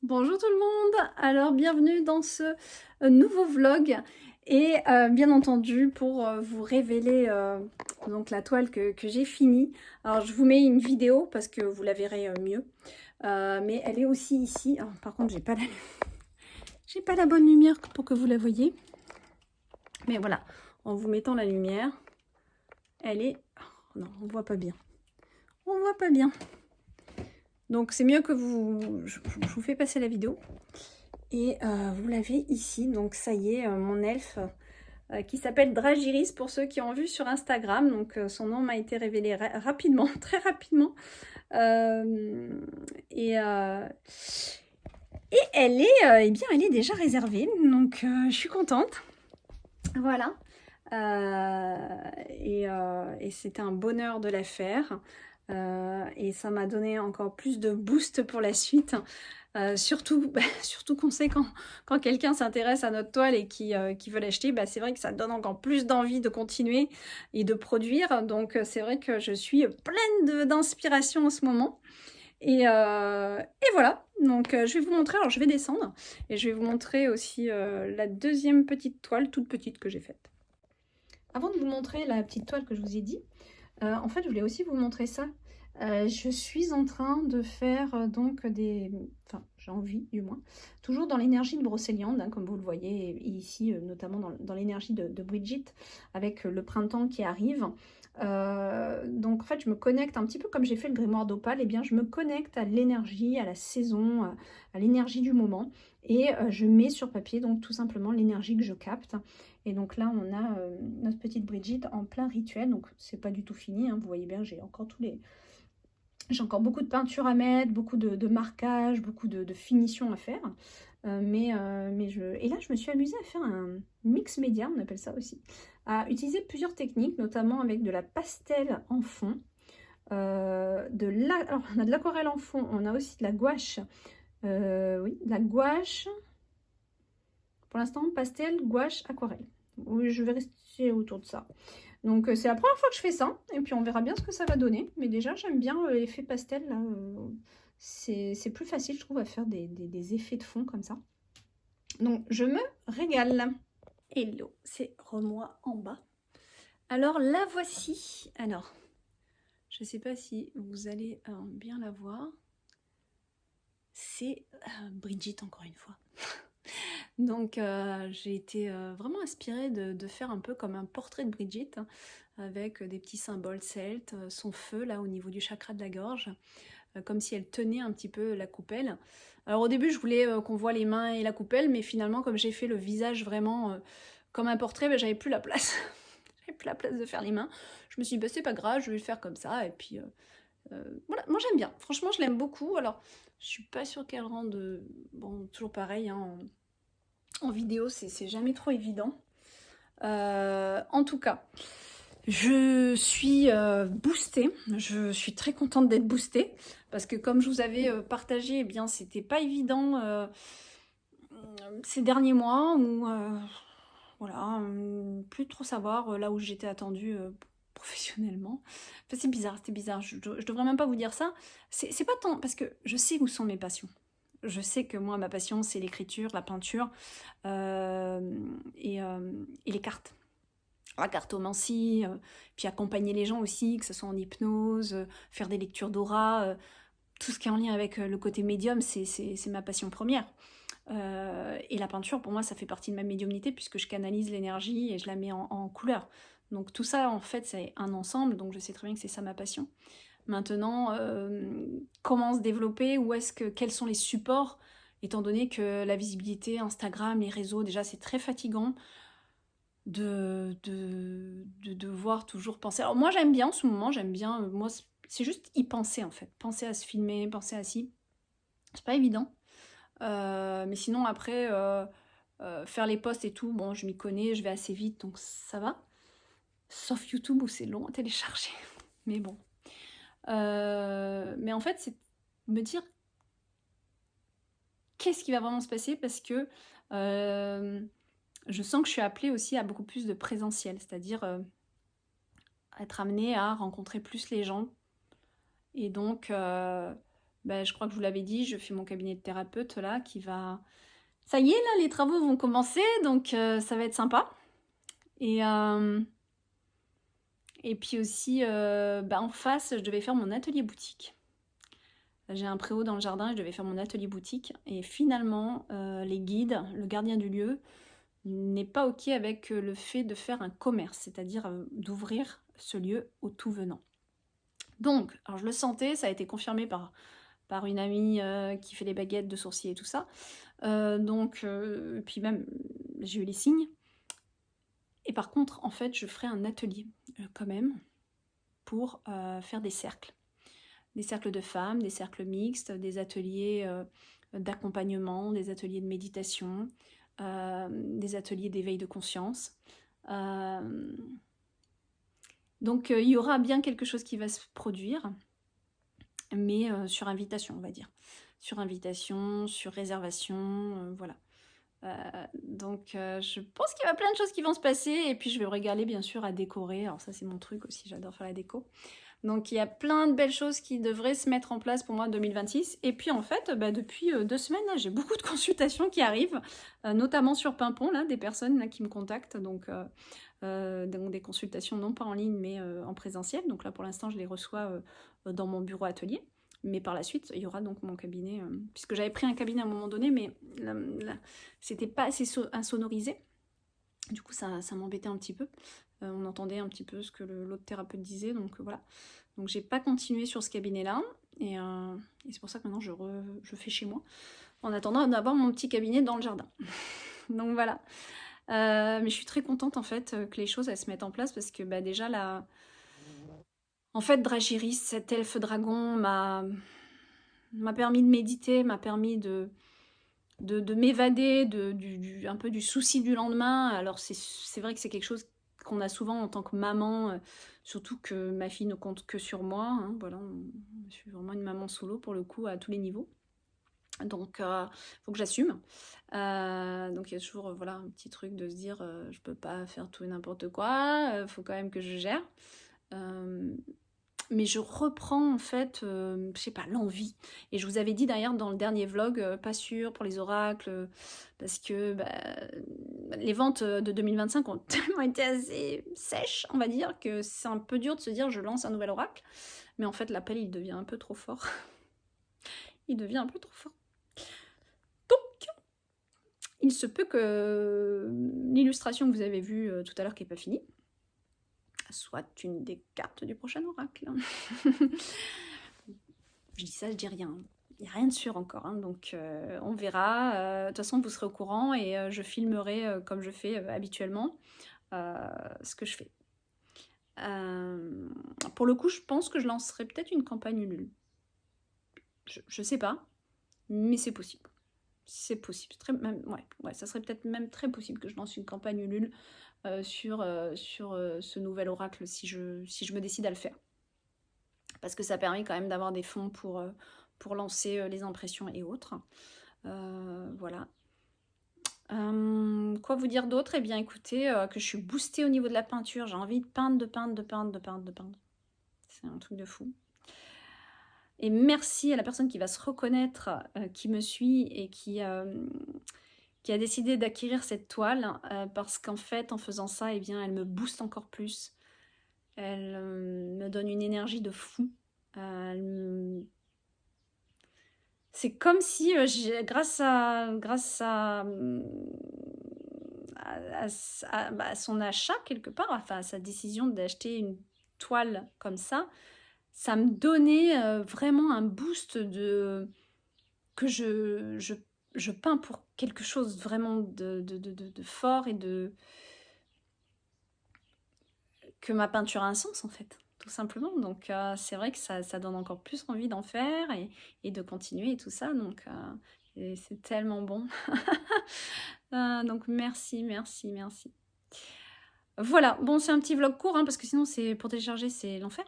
Bonjour tout le monde, alors bienvenue dans ce nouveau vlog et bien entendu pour vous révéler donc la toile que j'ai finie. Alors je vous mets une vidéo parce que vous la verrez mieux, mais elle est aussi ici. Alors, par contre j'ai pas la bonne lumière pour que vous la voyez, mais voilà, en vous mettant la lumière, elle est... Oh, non, on voit pas bien, on voit pas bien. Donc c'est mieux que je vous fais passer la vidéo. Et vous l'avez ici, donc ça y est, mon elfe qui s'appelle Dragiris pour ceux qui ont vu sur Instagram. Donc son nom m'a été révélé rapidement, très rapidement. Euh, et, euh, et elle est, eh bien, elle est déjà réservée, donc je suis contente. Voilà. Et c'était un bonheur de la faire. Et ça m'a donné encore plus de boost pour la suite. Surtout, surtout qu'on sait quand quelqu'un s'intéresse à notre toile et qui veut l'acheter, c'est vrai que ça donne encore plus d'envie de continuer et de produire. Donc c'est vrai que je suis pleine d'inspiration en ce moment. Et voilà, donc je vais vous montrer, alors je vais descendre et je vais vous montrer aussi la deuxième petite toile, toute petite que j'ai faite. Avant de vous montrer la petite toile que je vous ai dit, en fait je voulais aussi vous montrer ça. Je suis en train de faire donc des... Enfin, j'ai envie du moins. Toujours dans l'énergie de Brocéliande, hein, comme vous le voyez ici, notamment dans l'énergie de Brigitte, avec le printemps qui arrive. Donc en fait, je me connecte un petit peu comme j'ai fait le grimoire d'Opale. Et bien, je me connecte à l'énergie, à la saison, à l'énergie du moment. Et je mets sur papier donc tout simplement l'énergie que je capte. Et donc là, on a notre petite Brigitte en plein rituel. Donc c'est pas du tout fini, hein. Vous voyez bien, j'ai encore j'ai encore beaucoup de peinture à mettre, beaucoup de marquage, beaucoup de finition à faire. Et là, je me suis amusée à faire un mix média, on appelle ça aussi, à utiliser plusieurs techniques, notamment avec de la pastel en fond. Alors, on a de l'aquarelle en fond, on a aussi de la gouache. Oui, de la gouache. Pour l'instant, pastel, gouache, aquarelle. Oui, je vais rester autour de ça. Donc c'est la première fois que je fais ça, et puis on verra bien ce que ça va donner. Mais déjà, j'aime bien l'effet pastel, là. C'est plus facile, je trouve, à faire des effets de fond comme ça. Donc je me régale. Hello, c'est Remois en bas. Alors la voici. Alors, je ne sais pas si vous allez bien la voir. C'est Brigitte, encore une fois. Donc j'ai été vraiment inspirée de faire un peu comme un portrait de Brigitte, hein, avec des petits symboles celtes, son feu là au niveau du chakra de la gorge, comme si elle tenait un petit peu la coupelle. Alors au début je voulais qu'on voit les mains et la coupelle, mais finalement comme j'ai fait le visage vraiment comme un portrait, j'avais plus la place. J'avais plus la place de faire les mains. Je me suis dit c'est pas grave, je vais le faire comme ça, et puis voilà, moi j'aime bien, franchement je l'aime beaucoup. Alors je suis pas sûre qu'elle rende, bon toujours pareil, hein, en vidéo, c'est jamais trop évident. En tout cas, je suis boostée. Je suis très contente d'être boostée parce que comme je vous avais partagé, eh bien, c'était pas évident ces derniers mois où voilà, plus trop savoir là où j'étais attendue professionnellement. Enfin, c'est bizarre, c'était bizarre. Je devrais même pas vous dire ça. C'est pas tant parce que je sais où sont mes passions. Je sais que moi, ma passion, c'est l'écriture, la peinture et les cartes. La cartomancie, puis accompagner les gens aussi, que ce soit en hypnose, faire des lectures d'aura, tout ce qui est en lien avec le côté médium, c'est ma passion première. Et la peinture, pour moi, ça fait partie de ma médiumnité puisque je canalise l'énergie et je la mets en couleur. Donc tout ça, en fait, c'est un ensemble, donc je sais très bien que c'est ça ma passion. Maintenant, comment se développer, quels sont les supports, étant donné que la visibilité, Instagram, les réseaux, déjà c'est très fatigant de devoir toujours penser. Alors moi j'aime bien en ce moment, j'aime bien, moi c'est juste y penser en fait, penser à se filmer, penser à si, c'est pas évident. Mais sinon après, faire les posts et tout, bon je m'y connais, je vais assez vite donc ça va. Sauf YouTube où c'est long à télécharger, mais bon. Mais en fait, c'est me dire qu'est-ce qui va vraiment se passer parce que je sens que je suis appelée aussi à beaucoup plus de présentiel, c'est-à-dire être amenée à rencontrer plus les gens et donc je crois que je vous l'avais dit, je fais mon cabinet de thérapeute là qui va... Ça y est, là, les travaux vont commencer, donc ça va être sympa. Et puis aussi, en face, je devais faire mon atelier boutique. J'ai un préau dans le jardin, je devais faire mon atelier boutique. Et finalement, les guides, le gardien du lieu, n'est pas OK avec le fait de faire un commerce, c'est-à-dire d'ouvrir ce lieu aux tout venants. Donc, alors je le sentais, ça a été confirmé par une amie qui fait les baguettes de sourcils et tout ça. Puis même, j'ai eu les signes. Et par contre, en fait, je ferai un atelier quand même pour faire des cercles. Des cercles de femmes, des cercles mixtes, des ateliers d'accompagnement, des ateliers de méditation, des ateliers d'éveil de conscience. Donc il y aura bien quelque chose qui va se produire, mais sur invitation, on va dire. Sur invitation, sur réservation, voilà. Je pense qu'il y a plein de choses qui vont se passer, et puis je vais me régaler bien sûr à décorer. Alors ça c'est mon truc aussi, j'adore faire la déco. Donc il y a plein de belles choses qui devraient se mettre en place pour moi en 2026. Et puis en fait, depuis 2 semaines, là, j'ai beaucoup de consultations qui arrivent, notamment sur Pimpon, là, des personnes là, qui me contactent. Donc des consultations non pas en ligne mais en présentiel. Donc là pour l'instant je les reçois dans mon bureau atelier. Mais par la suite, il y aura donc mon cabinet, puisque j'avais pris un cabinet à un moment donné, mais c'était pas assez insonorisé. Du coup, ça m'embêtait un petit peu. On entendait un petit peu ce que l'autre thérapeute disait, donc voilà. Donc j'ai pas continué sur ce cabinet-là, et c'est pour ça que maintenant je fais chez moi, en attendant d'avoir mon petit cabinet dans le jardin. Donc voilà. Mais je suis très contente en fait que les choses elles se mettent en place, parce que déjà là... En fait, Dragiris, cet elfe dragon, m'a permis de méditer, m'a permis de m'évader un peu du souci du lendemain. Alors c'est vrai que c'est quelque chose qu'on a souvent en tant que maman, surtout que ma fille ne compte que sur moi. Hein, voilà, je suis vraiment une maman solo pour le coup à tous les niveaux. Donc faut que j'assume. Donc il y a toujours voilà, un petit truc de se dire je peux pas faire tout et n'importe quoi, faut quand même que je gère. Mais je reprends en fait, je sais pas, l'envie. Et je vous avais dit d'ailleurs dans le dernier vlog, pas sûr pour les oracles, parce que les ventes de 2025 ont tellement été assez sèches, on va dire, que c'est un peu dur de se dire je lance un nouvel oracle. Mais en fait l'appel il devient un peu trop fort. Il devient un peu trop fort. Donc, il se peut que l'illustration que vous avez vue tout à l'heure qui n'est pas finie, soit une des cartes du prochain oracle. Je dis ça, je dis rien. Il n'y a rien de sûr encore, hein, donc on verra. De toute façon, vous serez au courant et je filmerai comme je fais habituellement ce que je fais. Pour le coup, je pense que je lancerai peut-être une campagne Ulule. Je sais pas, mais c'est possible. C'est possible. Ouais, ça serait peut-être même très possible que je lance une campagne Ulule sur ce nouvel oracle si je me décide à le faire. Parce que ça permet quand même d'avoir des fonds pour lancer les impressions et autres. Voilà. Quoi vous dire d'autre? Eh bien écoutez, que je suis boostée au niveau de la peinture. J'ai envie de peindre. C'est un truc de fou. Et merci à la personne qui va se reconnaître, qui me suit et qui a décidé d'acquérir cette toile, parce qu'en fait, en faisant ça, eh bien, elle me booste encore plus. Elle me donne une énergie de fou. C'est comme si, grâce à son achat, quelque part, enfin, à sa décision d'acheter une toile comme ça me donnait vraiment un boost que je peins pour quelque chose vraiment de fort, et que ma peinture a un sens en fait, tout simplement. Donc c'est vrai que ça donne encore plus envie d'en faire et de continuer et tout ça. Donc c'est tellement bon. Donc merci. Voilà, bon c'est un petit vlog court, hein, parce que sinon c'est pour télécharger c'est l'enfer.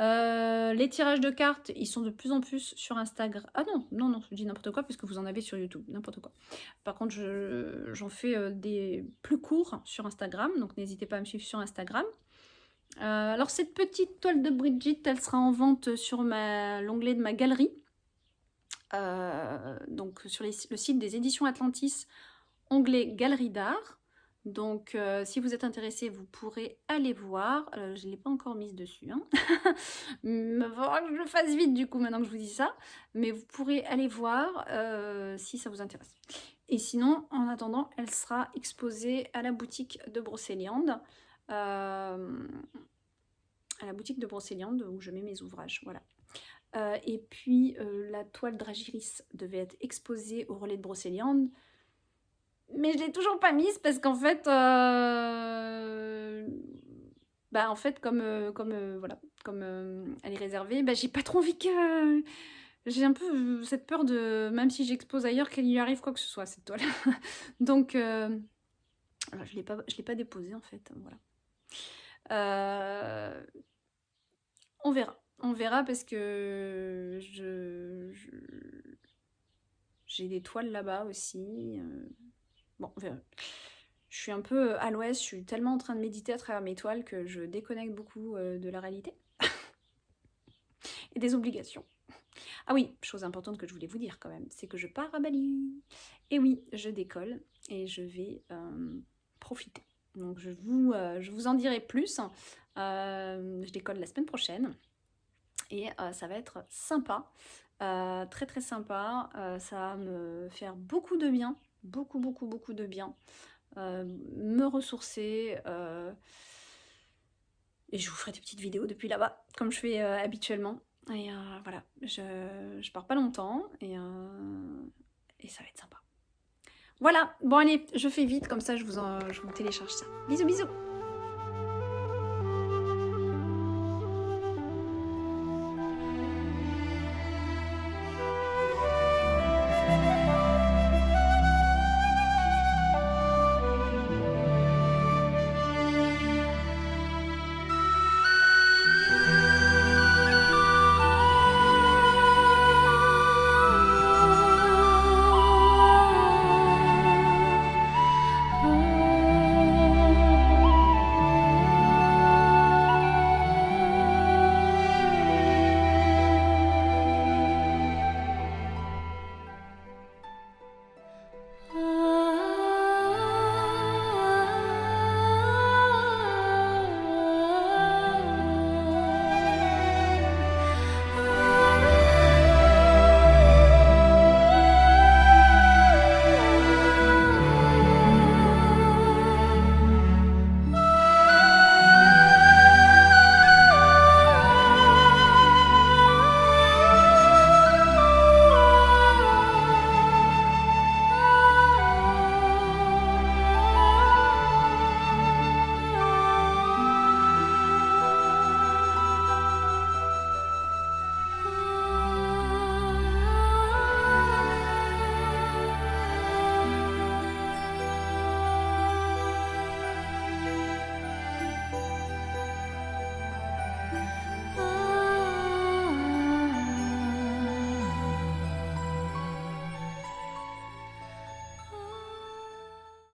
Les tirages de cartes, ils sont de plus en plus sur Instagram. Ah non, je dis n'importe quoi, puisque vous en avez sur YouTube, n'importe quoi. Par contre, j'en fais des plus courts sur Instagram, donc n'hésitez pas à me suivre sur Instagram. Alors cette petite toile de Brigitte, elle sera en vente sur l'onglet de ma galerie. donc sur le site des éditions Atlantis, onglet Galerie d'art. Donc si vous êtes intéressé, vous pourrez aller voir. Je ne l'ai pas encore mise dessus. Hein. Il va falloir que je le fasse vite du coup maintenant que je vous dis ça. Mais vous pourrez aller voir si ça vous intéresse. Et sinon, en attendant, elle sera exposée à la boutique de Brocéliande. À la boutique de Brocéliande où je mets mes ouvrages. Voilà. Et puis la toile Dragiris devait être exposée au relais de Brocéliande. Mais je l'ai toujours pas mise parce qu'en fait, comme elle est réservée, j'ai pas trop envie que... J'ai un peu cette peur de, même si j'expose ailleurs, qu'il lui arrive quoi que ce soit à cette toile. Donc, voilà, je l'ai pas déposée en fait. Voilà. On verra. On verra parce que j'ai des toiles là-bas aussi. Bon, on verra. Je suis un peu à l'ouest, je suis tellement en train de méditer à travers mes toiles que je déconnecte beaucoup de la réalité. Et des obligations. Ah oui, chose importante que je voulais vous dire quand même, c'est que je pars à Bali. Et oui, je décolle et je vais profiter. Donc je vous en dirai plus. Je décolle la semaine prochaine et ça va être sympa. Très très sympa. Ça va me faire beaucoup de bien. Beaucoup de bien. Me ressourcer. Et je vous ferai des petites vidéos depuis là-bas, comme je fais habituellement. Et voilà, je pars pas longtemps et ça va être sympa. Voilà, bon allez, je fais vite, comme ça je vous télécharge ça. Bisous bisous.